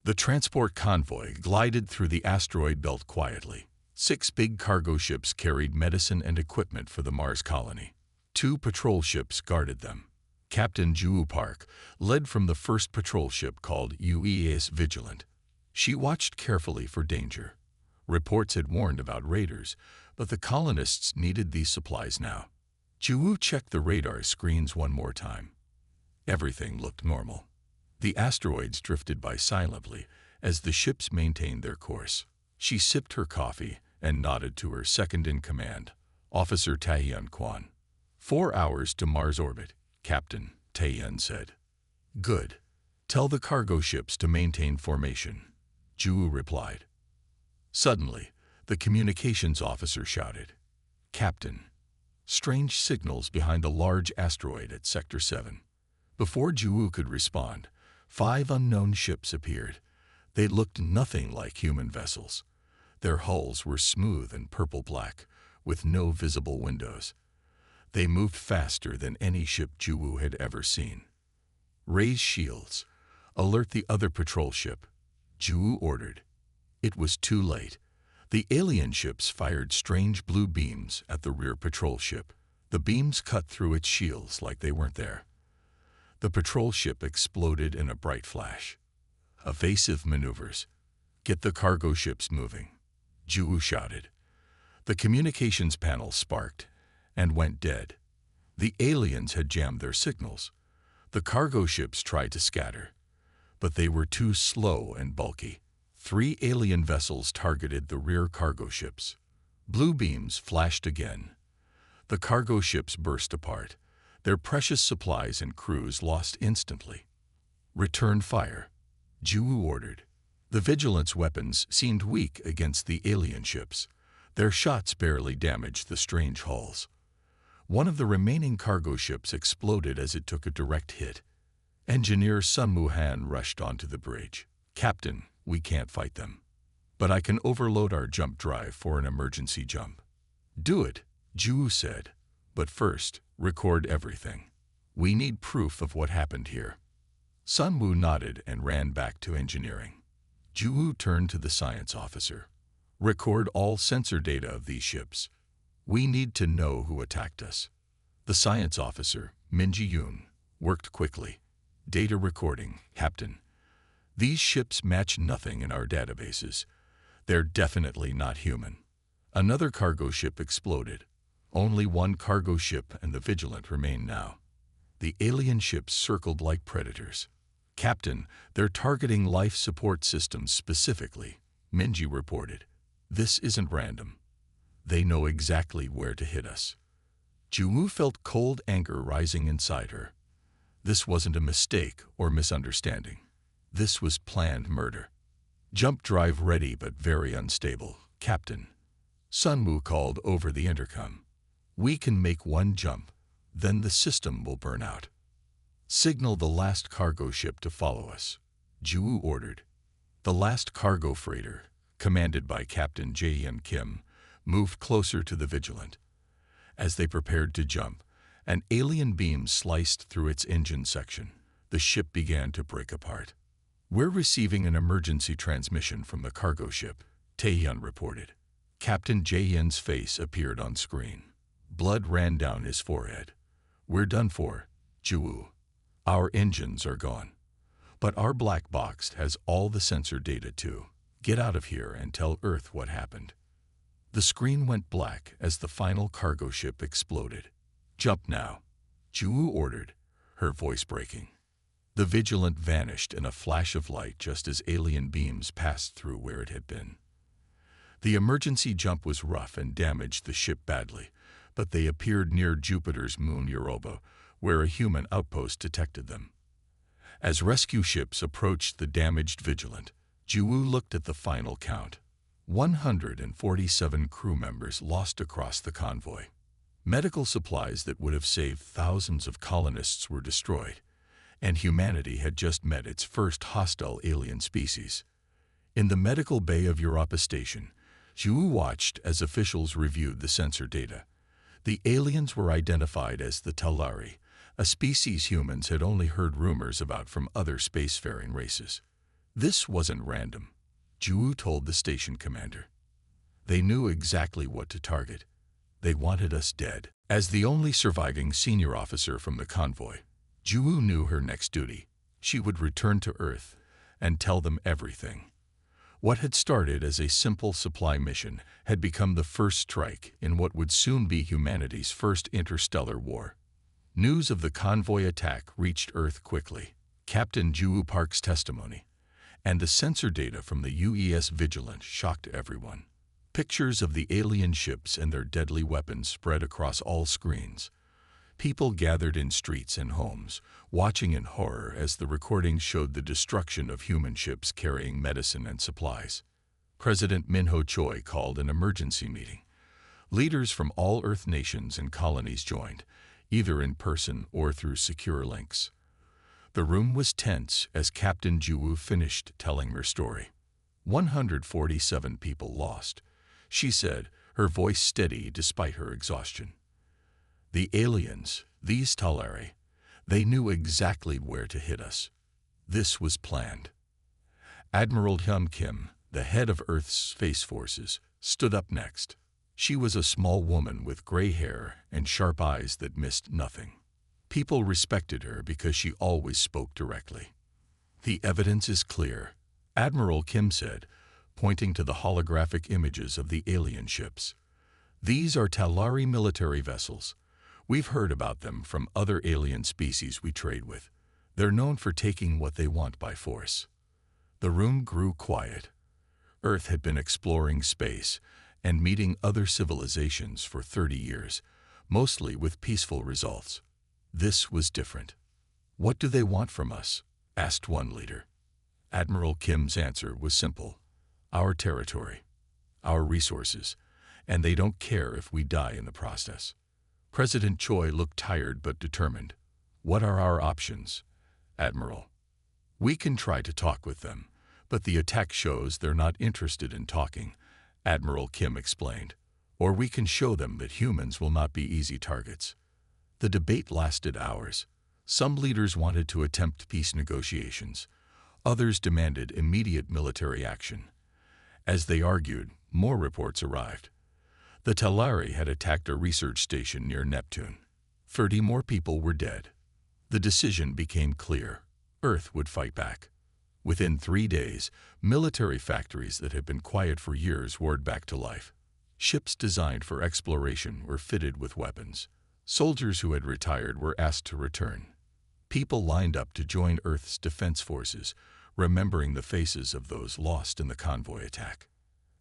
The transport convoy glided through the asteroid belt quietly. 6 big cargo ships carried medicine and equipment for the Mars colony. 2 patrol ships guarded them. Captain Ju Park led from the first patrol ship called UES Vigilant. She watched carefully for danger. Reports had warned about raiders, but the colonists needed these supplies now. Ju checked the radar screens one more time. Everything looked normal. The asteroids drifted by silently as the ships maintained their course. She sipped her coffee and nodded to her second-in-command, Officer Taehyun Kwan. 4 hours to Mars orbit, Captain, Taehyun said. Good. Tell the cargo ships to maintain formation, Ju replied. Suddenly, the communications officer shouted, Captain, strange signals behind a large asteroid at Sector 7. Before Ju could respond, 5 unknown ships appeared. They looked nothing like human vessels. Their hulls were smooth and purple-black, with no visible windows. They moved faster than any ship Ju had ever seen. Raise shields. Alert the other patrol ship, Ju ordered. It was too late. The alien ships fired strange blue beams at the rear patrol ship. The beams cut through its shields like they weren't there. The patrol ship exploded in a bright flash. Evasive maneuvers. Get the cargo ships moving, Ju shouted. The communications panel sparked and went dead. The aliens had jammed their signals. The cargo ships tried to scatter, but they were too slow and bulky. 3 alien vessels targeted the rear cargo ships. Blue beams flashed again. The cargo ships burst apart. Their precious supplies and crews lost instantly. Return fire, Ju ordered. The Vigilance weapons seemed weak against the alien ships. Their shots barely damaged the strange hulls. One of the remaining cargo ships exploded as it took a direct hit. Engineer Sun Mu-han rushed onto the bridge. Captain, we can't fight them, but I can overload our jump drive for an emergency jump. Do it, Ju said. But first, record everything. We need proof of what happened here. Sun Mu nodded and ran back to engineering. Ju turned to the science officer. Record all sensor data of these ships. We need to know who attacked us. The science officer, Min Ji-yoon, worked quickly. Data recording, Captain. These ships match nothing in our databases. They're definitely not human. Another cargo ship exploded. Only 1 cargo ship and the Vigilant remain now. The alien ships circled like predators. Captain, they're targeting life support systems specifically, Minji reported. This isn't random. They know exactly where to hit us. Ju felt cold anger rising inside her. This wasn't a mistake or misunderstanding. This was planned murder. Jump drive ready but very unstable, Captain. Sun Mu called over the intercom. We can make 1 jump, then the system will burn out. Signal the last cargo ship to follow us, Ju ordered. The last cargo freighter, commanded by Captain Jae-hyun Kim, moved closer to the Vigilant. As they prepared to jump, an alien beam sliced through its engine section. The ship began to break apart. We're receiving an emergency transmission from the cargo ship, Taehyun reported. Captain Jae-hyun's face appeared on screen. Blood ran down his forehead. We're done for, Ju. Our engines are gone. But our black box has all the sensor data too. Get out of here and tell Earth what happened. The screen went black as the final cargo ship exploded. Jump now, Ju ordered, her voice breaking. The Vigilant vanished in a flash of light just as alien beams passed through where it had been. The emergency jump was rough and damaged the ship badly, but they appeared near Jupiter's moon Europa, where a human outpost detected them. As rescue ships approached the damaged Vigilant, Ju looked at the final count. 147 crew members lost across the convoy. Medical supplies that would have saved thousands of colonists were destroyed, and humanity had just met its first hostile alien species. In the medical bay of Europa Station, Ju watched as officials reviewed the sensor data. The aliens were identified as the Talari, a species humans had only heard rumors about from other spacefaring races. This wasn't random, Ju told the station commander. They knew exactly what to target. They wanted us dead. As the only surviving senior officer from the convoy, Ju knew her next duty. She would return to Earth and tell them everything. What had started as a simple supply mission had become the first strike in what would soon be humanity's first interstellar war. News of the convoy attack reached Earth quickly. Captain Ju Park's testimony and the sensor data from the UES Vigilant shocked everyone. Pictures of the alien ships and their deadly weapons spread across all screens. People gathered in streets and homes, watching in horror as the recordings showed the destruction of human ships carrying medicine and supplies. President Min-ho Choi called an emergency meeting. Leaders from all Earth nations and colonies joined, either in person or through secure links. The room was tense as Captain Ju finished telling her story. 147 people lost, she said, her voice steady despite her exhaustion. The aliens, these Talari, they knew exactly where to hit us. This was planned. Admiral Hyun Kim, the head of Earth's Space Forces, stood up next. She was a small woman with gray hair and sharp eyes that missed nothing. People respected her because she always spoke directly. The evidence is clear, Admiral Kim said, pointing to the holographic images of the alien ships. These are Talari military vessels. We've heard about them from other alien species we trade with. They're known for taking what they want by force. The room grew quiet. Earth had been exploring space and meeting other civilizations for 30 years, mostly with peaceful results. This was different. What do they want from us? Asked one leader. Admiral Kim's answer was simple. Our territory, our resources, and they don't care if we die in the process. President Choi looked tired but determined. What are our options, Admiral? We can try to talk with them, but the attack shows they're not interested in talking, Admiral Kim explained. Or we can show them that humans will not be easy targets. The debate lasted hours. Some leaders wanted to attempt peace negotiations. Others demanded immediate military action. As they argued, more reports arrived. The Talari had attacked a research station near Neptune. 30 more people were dead. The decision became clear. Earth would fight back. Within 3 days, military factories that had been quiet for years roared back to life. Ships designed for exploration were fitted with weapons. Soldiers who had retired were asked to return. People lined up to join Earth's defense forces, remembering the faces of those lost in the convoy attack.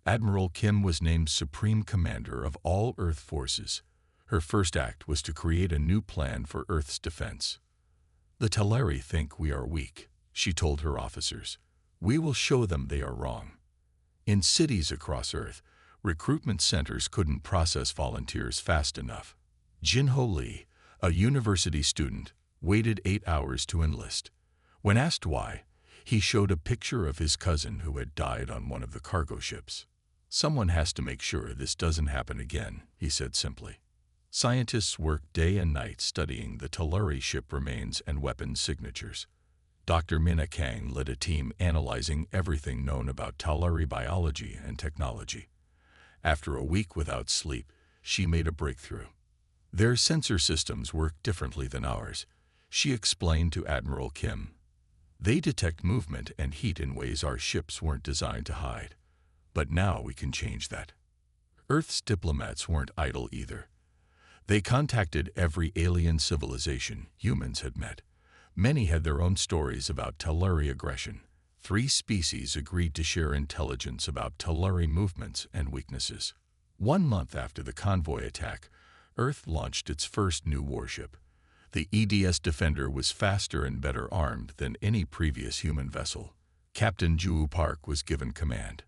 Admiral Kim was named Supreme Commander of all Earth forces. Her first act was to create a new plan for Earth's defense. The Talari think we are weak, she told her officers. We will show them they are wrong. In cities across Earth, recruitment centers couldn't process volunteers fast enough. Jin-ho Lee, a university student, waited 8 hours to enlist. When asked why, he showed a picture of his cousin who had died on one of the cargo ships. Someone has to make sure this doesn't happen again, he said simply. Scientists worked day and night studying the Talari ship remains and weapons signatures. Dr. Mina Kang led a team analyzing everything known about Talari biology and technology. After a week without sleep, she made a breakthrough. Their sensor systems work differently than ours, she explained to Admiral Kim. They detect movement and heat in ways our ships weren't designed to hide. But now we can change that. Earth's diplomats weren't idle either. They contacted every alien civilization humans had met. Many had their own stories about Talari aggression. 3 species agreed to share intelligence about Talari movements and weaknesses. 1 month after the convoy attack, Earth launched its first new warship. The EDS Defender was faster and better armed than any previous human vessel. Captain Ju Park was given command.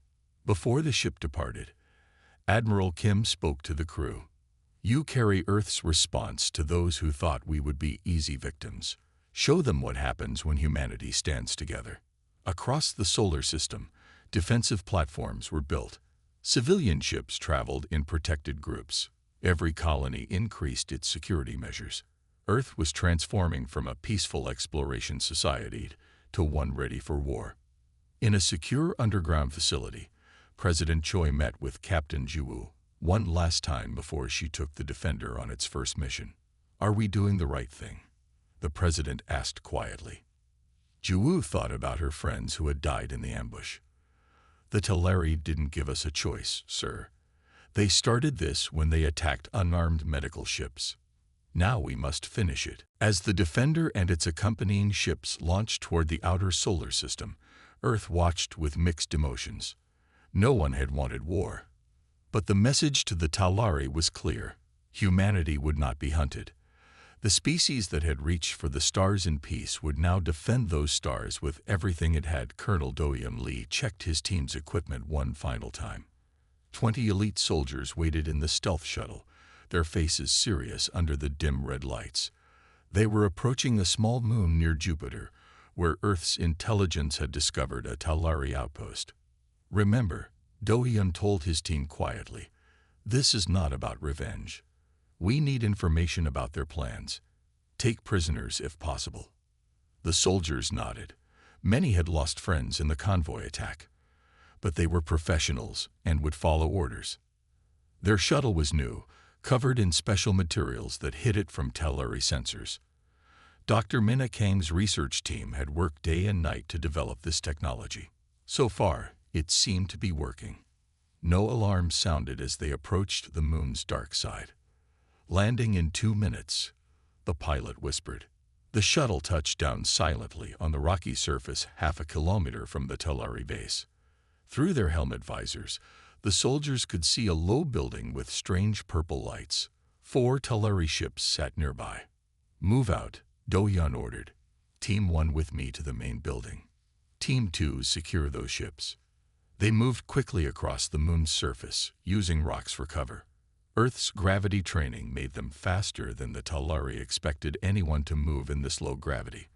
Before the ship departed, Admiral Kim spoke to the crew. You carry Earth's response to those who thought we would be easy victims. Show them what happens when humanity stands together. Across the solar system, defensive platforms were built. Civilian ships traveled in protected groups. Every colony increased its security measures. Earth was transforming from a peaceful exploration society to one ready for war. In a secure underground facility, President Choi met with Captain Jiwoo one last time before she took the Defender on its first mission. "Are we doing the right thing?" the president asked quietly. Jiwoo thought about her friends who had died in the ambush. "The Teleri didn't give us a choice, sir. They started this when they attacked unarmed medical ships. Now we must finish it." As the Defender and its accompanying ships launched toward the outer solar system, Earth watched with mixed emotions. No one had wanted war. But the message to the Talari was clear. Humanity would not be hunted. The species that had reached for the stars in peace would now defend those stars with everything it had. Colonel Do-Hyun Lee checked his team's equipment one final time. 20 elite soldiers waited in the stealth shuttle, their faces serious under the dim red lights. They were approaching a small moon near Jupiter, where Earth's intelligence had discovered a Talari outpost. "Remember," Do-Hyun told his team quietly, "this is not about revenge. We need information about their plans. Take prisoners if possible." The soldiers nodded. Many had lost friends in the convoy attack, but they were professionals and would follow orders. Their shuttle was new, covered in special materials that hid it from Talari sensors. Dr. Mina Kang's research team had worked day and night to develop this technology. So far, it seemed to be working. No alarms sounded as they approached the moon's dark side. "Landing in 2 minutes," the pilot whispered. The shuttle touched down silently on the rocky surface half a kilometer from the Talari base. Through their helmet visors, the soldiers could see a low building with strange purple lights. 4 Talari ships sat nearby. "Move out," Do-Hyun ordered. "Team 1 with me to the main building. Team 2 secure those ships." They moved quickly across the moon's surface, using rocks for cover. Earth's gravity training made them faster than the Talari expected anyone to move in this low gravity.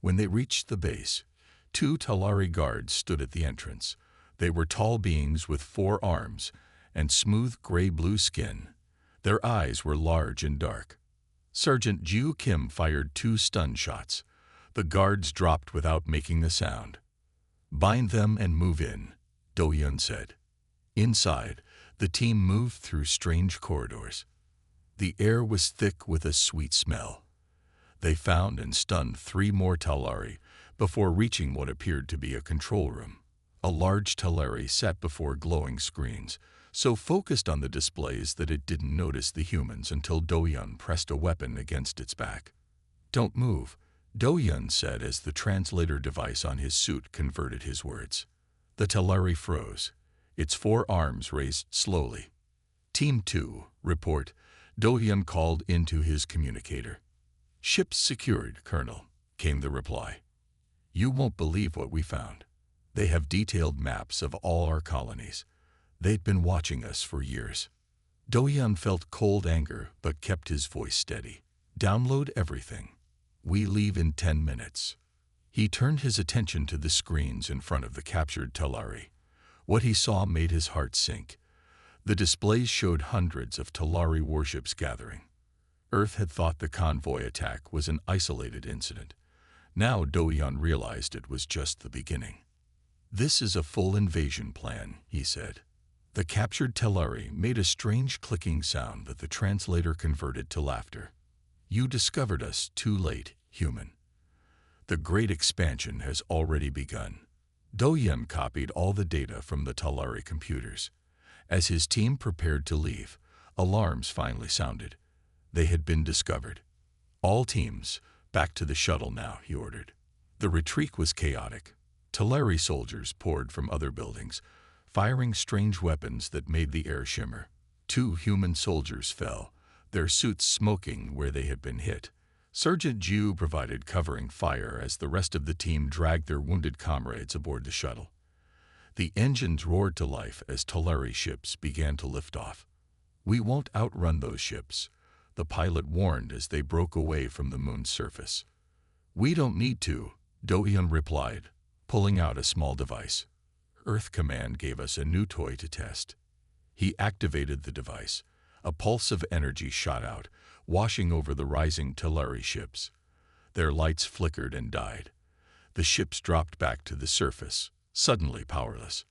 When they reached the base, 2 Talari guards stood at the entrance. They were tall beings with 4 arms and smooth gray-blue skin. Their eyes were large and dark. Sergeant Ju Kim fired 2 stun shots. The guards dropped without making a sound. "Bind them and move in," Do-Hyun said. Inside, the team moved through strange corridors. The air was thick with a sweet smell. They found and stunned 3 more Talari before reaching what appeared to be a control room. A large Talari sat before glowing screens, so focused on the displays that it didn't notice the humans until Do-Hyun pressed a weapon against its back. "Don't move," Do-Hyun said as the translator device on his suit converted his words. The Talari froze. Its 4 arms raised slowly. "Team 2, report," Do-Hyun called into his communicator. "Ships secured, Colonel," came the reply. "You won't believe what we found. They have detailed maps of all our colonies. They'd been watching us for years." Do-Hyun felt cold anger but kept his voice steady. "Download everything. We leave in 10 minutes. He turned his attention to the screens in front of the captured Talari. What he saw made his heart sink. The displays showed hundreds of Talari warships gathering. Earth had thought the convoy attack was an isolated incident. Now Do-Hyun realized it was just the beginning. "This is a full invasion plan," he said. The captured Talari made a strange clicking sound that the translator converted to laughter. "You discovered us too late, human. The great expansion has already begun." Do-Hyun copied all the data from the Talari computers. As his team prepared to leave, alarms finally sounded. They had been discovered. "All teams, back to the shuttle now," he ordered. The retreat was chaotic. Talari soldiers poured from other buildings, firing strange weapons that made the air shimmer. 2 human soldiers fell, their suits smoking where they had been hit. Sergeant Ju provided covering fire as the rest of the team dragged their wounded comrades aboard the shuttle. The engines roared to life as Talari ships began to lift off. "We won't outrun those ships," the pilot warned as they broke away from the moon's surface. "We don't need to," Do-Hyun replied, pulling out a small device. "Earth Command gave us a new toy to test." He activated the device. A pulse of energy shot out, washing over the rising Talari ships. Their lights flickered and died. The ships dropped back to the surface, suddenly powerless.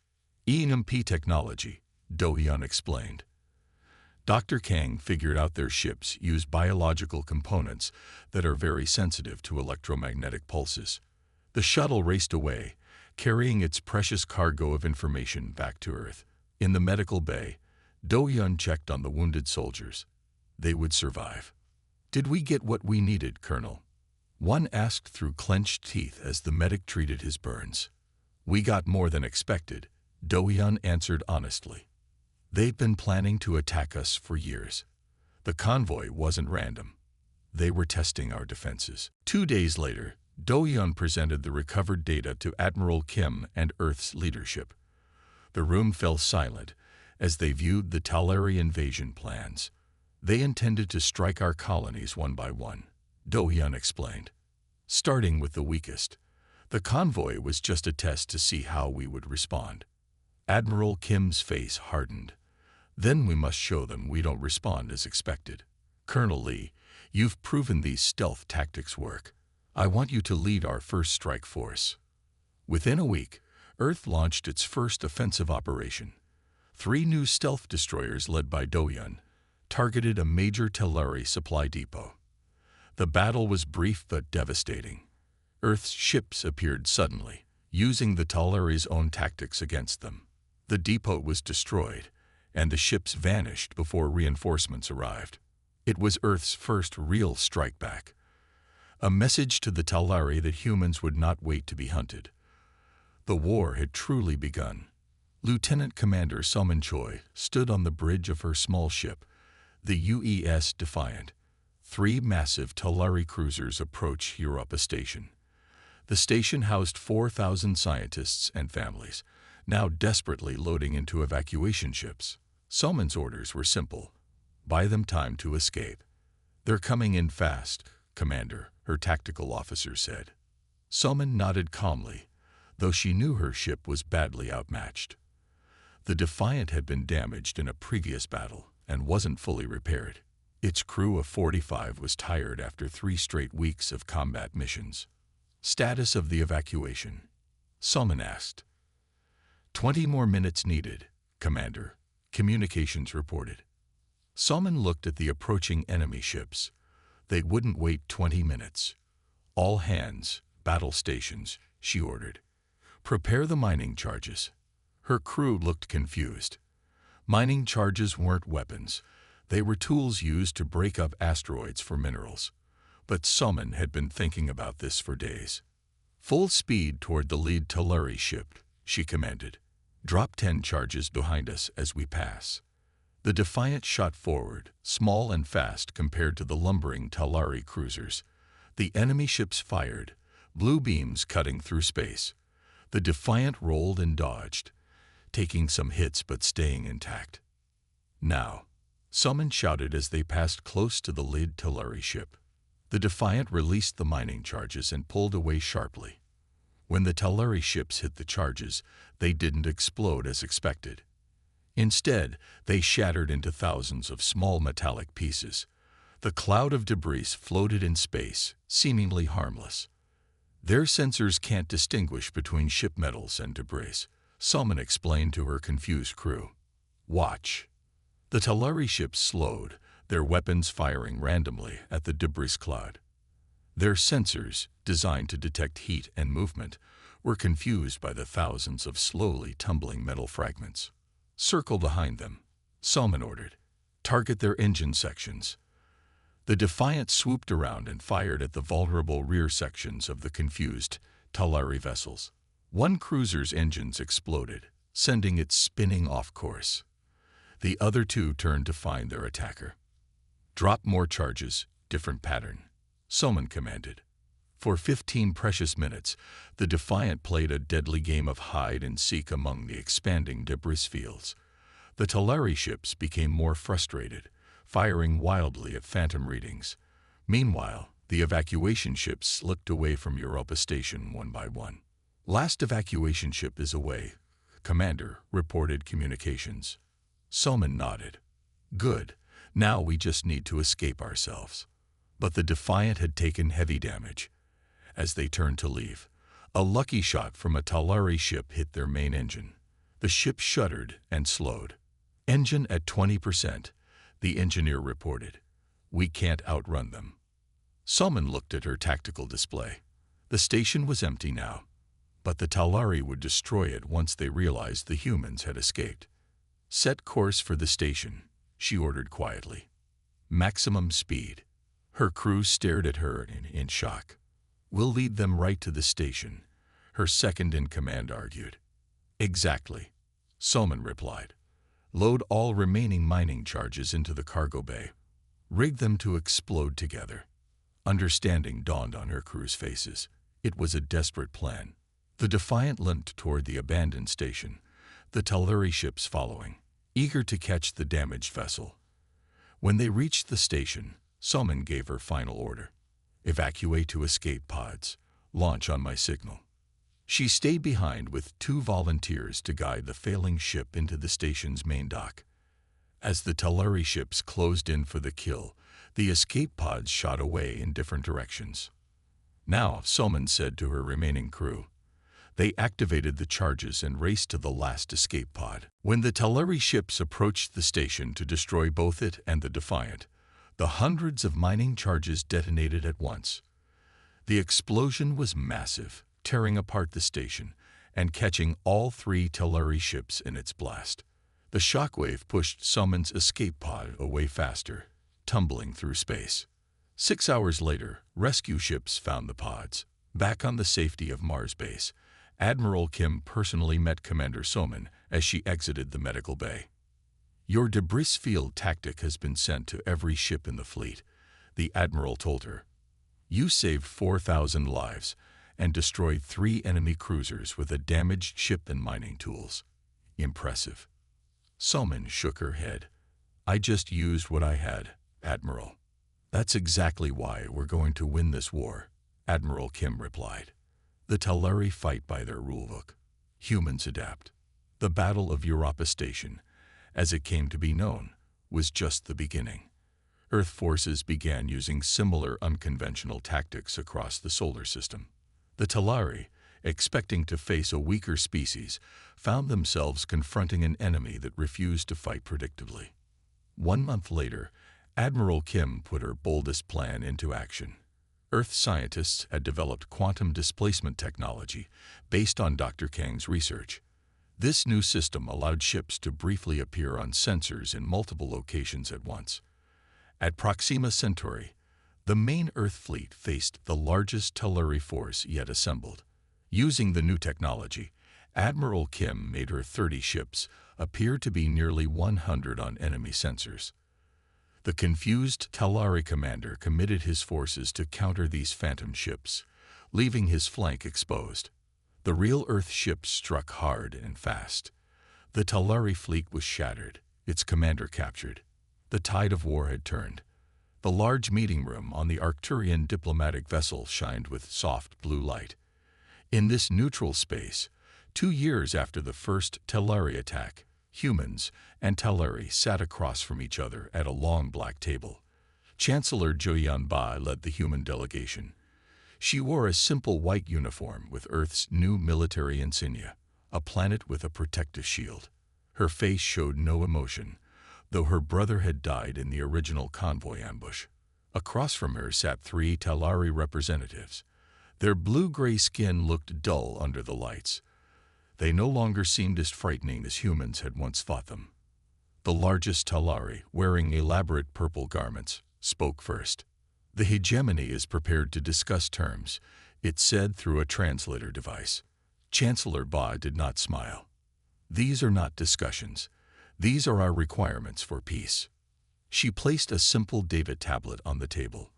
EMP technology, Do-hyun explained. Dr. Kang figured out their ships use biological components that are very sensitive to electromagnetic pulses. The shuttle raced away, carrying its precious cargo of information back to Earth. In the medical bay, Do-hyun checked on the wounded soldiers. They would survive. "Did we get what we needed, Colonel?" One asked through clenched teeth as the medic treated his burns. "We got more than expected," Do-hyun answered honestly. "They've been planning to attack us for years. The convoy wasn't random. They were testing our defenses." 2 days later, Do-hyun presented the recovered data to Admiral Kim and Earth's leadership. The room fell silent as they viewed the Talari invasion plans. "They intended to strike our colonies one by one," Do-hyun explained. "Starting with the weakest. The convoy was just a test to see how we would respond." Admiral Kim's face hardened. "Then we must show them we don't respond as expected. Colonel Lee, you've proven these stealth tactics work. I want you to lead our first strike force." Within a week, Earth launched its first offensive operation. 3 new stealth destroyers led by Do-hyun targeted a major Talari supply depot. The battle was brief but devastating. Earth's ships appeared suddenly, using the Talari's own tactics against them. The depot was destroyed, and the ships vanished before reinforcements arrived. It was Earth's first real strike back. A message to the Talari that humans would not wait to be hunted. The war had truly begun. Lieutenant Commander Suman Choi stood on the bridge of her small ship, the UES Defiant. 3 massive Talari cruisers approached Europa Station. The station housed 4,000 scientists and families, now desperately loading into evacuation ships. Suman's orders were simple: buy them time to escape. "They're coming in fast, Commander," her tactical officer said. Suman nodded calmly, though she knew her ship was badly outmatched. The Defiant had been damaged in a previous battle and wasn't fully repaired. Its crew of 45 was tired after 3 straight weeks of combat missions. "Status of the evacuation?" Suman asked. 20 more minutes needed, Commander," communications reported. Suman looked at the approaching enemy ships. They wouldn't wait 20 minutes. "All hands, battle stations," she ordered. "Prepare the mining charges." Her crew looked confused. Mining charges weren't weapons. They were tools used to break up asteroids for minerals. But Suman had been thinking about this for days. "Full speed toward the lead Talari ship," she commanded. "Drop 10 charges behind us as we pass." The Defiant shot forward, small and fast compared to the lumbering Talari cruisers. The enemy ships fired, blue beams cutting through space. The Defiant rolled and dodged, taking some hits but staying intact. "Now," Suman shouted as they passed close to the lead Talari ship. The Defiant released the mining charges and pulled away sharply. When the Talari ships hit the charges, they didn't explode as expected. Instead, they shattered into thousands of small metallic pieces. The cloud of debris floated in space, seemingly harmless. "Their sensors can't distinguish between ship metals and debris," Suman explained to her confused crew. "Watch." The Talari ships slowed, their weapons firing randomly at the debris cloud. Their sensors, designed to detect heat and movement, were confused by the thousands of slowly tumbling metal fragments. "Circle behind them," Suman ordered. "Target their engine sections." The Defiant swooped around and fired at the vulnerable rear sections of the confused Talari vessels. One cruiser's engines exploded, sending it spinning off course. The other 2 turned to find their attacker. "Drop more charges, different pattern," Suman commanded. For 15 precious minutes, the Defiant played a deadly game of hide-and-seek among the expanding debris fields. The Talari ships became more frustrated, firing wildly at phantom readings. Meanwhile, the evacuation ships slipped away from Europa Station one by one. "Last evacuation ship is away," Commander reported communications. Suman nodded. "Good. Now we just need to escape ourselves." But the Defiant had taken heavy damage. As they turned to leave, A lucky shot from a Talari ship hit their main engine. The ship shuddered and slowed. "Engine at 20%, the engineer reported. "We can't outrun them." Salman looked at her tactical display. The station was empty now, but the Talari would destroy it once they realized the humans had escaped. "Set course for the station," she ordered quietly. "Maximum speed." Her crew stared at her in shock. "We'll lead them right to the station," her second-in-command argued. "Exactly," Salman replied. "Load all remaining mining charges into the cargo bay. Rig them to explode together." Understanding dawned on her crew's faces. It was a desperate plan. The Defiant limped toward the abandoned station, the Talari ships following, eager to catch the damaged vessel. When they reached the station, Salman gave her final order. "Evacuate to escape pods. Launch on my signal." She stayed behind with 2 volunteers to guide the failing ship into the station's main dock. As the Talari ships closed in for the kill, the escape pods shot away in different directions. "Now," Salman said to her remaining crew. They activated the charges and raced to the last escape pod. When the Talari ships approached the station to destroy both it and the Defiant, the hundreds of mining charges detonated at once. The explosion was massive, tearing apart the station and catching all 3 Talari ships in its blast. The shockwave pushed Salman's escape pod away faster, tumbling through space. 6 hours later, rescue ships found the pods. Back on the safety of Mars base, Admiral Kim personally met Commander Salman as she exited the medical bay. "Your debris field tactic has been sent to every ship in the fleet," the Admiral told her. "You saved 4,000 lives and destroyed 3 enemy cruisers with a damaged ship and mining tools. Impressive." Salman shook her head. "I just used what I had, Admiral." "That's exactly why we're going to win this war," Admiral Kim replied. "The Talari fight by their rulebook. Humans adapt." The Battle of Europa Station, as it came to be known, was just the beginning. Earth forces began using similar unconventional tactics across the solar system. The Talari, expecting to face a weaker species, found themselves confronting an enemy that refused to fight predictably. 1 month later, Admiral Kim put her boldest plan into action. Earth scientists had developed quantum displacement technology based on Dr. Kang's research. This new system allowed ships to briefly appear on sensors in multiple locations at once. At Proxima Centauri, the main Earth fleet faced the largest Talari force yet assembled. Using the new technology, Admiral Kim made her 30 ships appear to be nearly 100 on enemy sensors. The confused Talari commander committed his forces to counter these phantom ships, leaving his flank exposed. The real Earth ships struck hard and fast. The Talari fleet was shattered, its commander captured. The tide of war had turned. The large meeting room on the Arcturian diplomatic vessel shined with soft blue light. In this neutral space, 2 years after the first Talari attack, humans and Talari sat across from each other at a long black table. Chancellor Joyan Bai led the human delegation. She wore a simple white uniform with Earth's new military insignia, a planet with a protective shield. Her face showed no emotion, though her brother had died in the original Convoy ambush. Across from her sat 3 Talari representatives. Their blue-gray skin looked dull under the lights. They no longer seemed as frightening as humans had once thought them. The largest Talari, wearing elaborate purple garments, spoke first. "The hegemony is prepared to discuss terms," it said through a translator device. Chancellor Ba did not smile. "These are not discussions. These are our requirements for peace." She placed a simple data tablet on the table.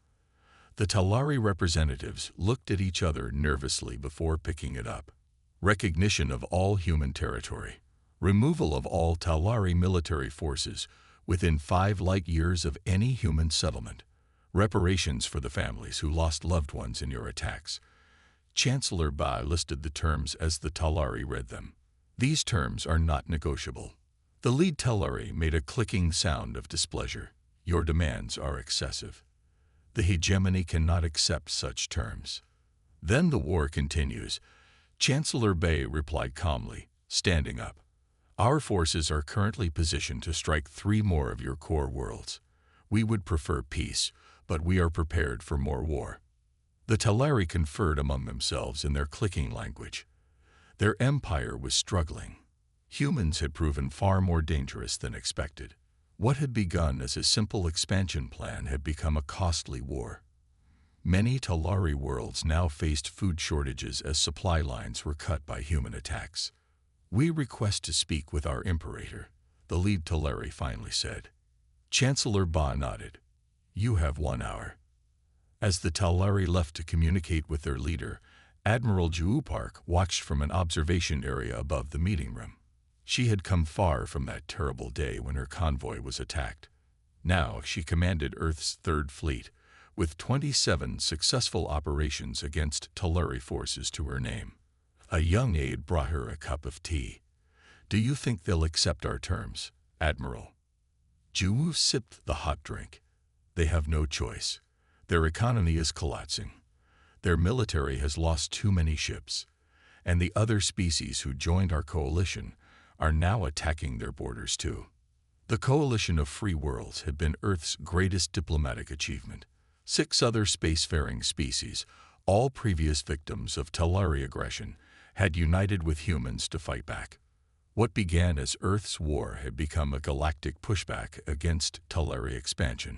The Talari representatives looked at each other nervously before picking it up. Recognition of all human territory. Removal of all Talari military forces within 5 light years of any human settlement. Reparations for the families who lost loved ones in your attacks. Chancellor Ba listed the terms as the Talari read them. "These terms are not negotiable." The lead Talari made a clicking sound of displeasure. "Your demands are excessive. The hegemony cannot accept such terms." Then the war continues. Chancellor Bay replied calmly, standing up. Our forces are currently positioned to strike 3 more of your core worlds. We would prefer peace, but we are prepared for more war. The Talari conferred among themselves in their clicking language. Their empire was struggling. Humans had proven far more dangerous than expected. What had begun as a simple expansion plan had become a costly war. Many Talari worlds now faced food shortages as supply lines were cut by human attacks. We request to speak with our Imperator, the lead Talari finally said. Chancellor Ba nodded. You have 1 hour. As the Talari left to communicate with their leader, Admiral Juupark watched from an observation area above the meeting room. She had come far from that terrible day when her convoy was attacked. Now she commanded Earth's 3rd Fleet, with 27 successful operations against Talari forces to her name. A young aide brought her a cup of tea. Do you think they'll accept our terms, Admiral? Juu sipped the hot drink. They have no choice. Their economy is collapsing. Their military has lost too many ships, and the other species who joined our coalition are now attacking their borders too. The coalition of free worlds had been Earth's greatest diplomatic achievement. 6 other spacefaring species, all previous victims of Talari aggression, had united with humans to fight back. What began as Earth's war had become a galactic pushback against Talari expansion.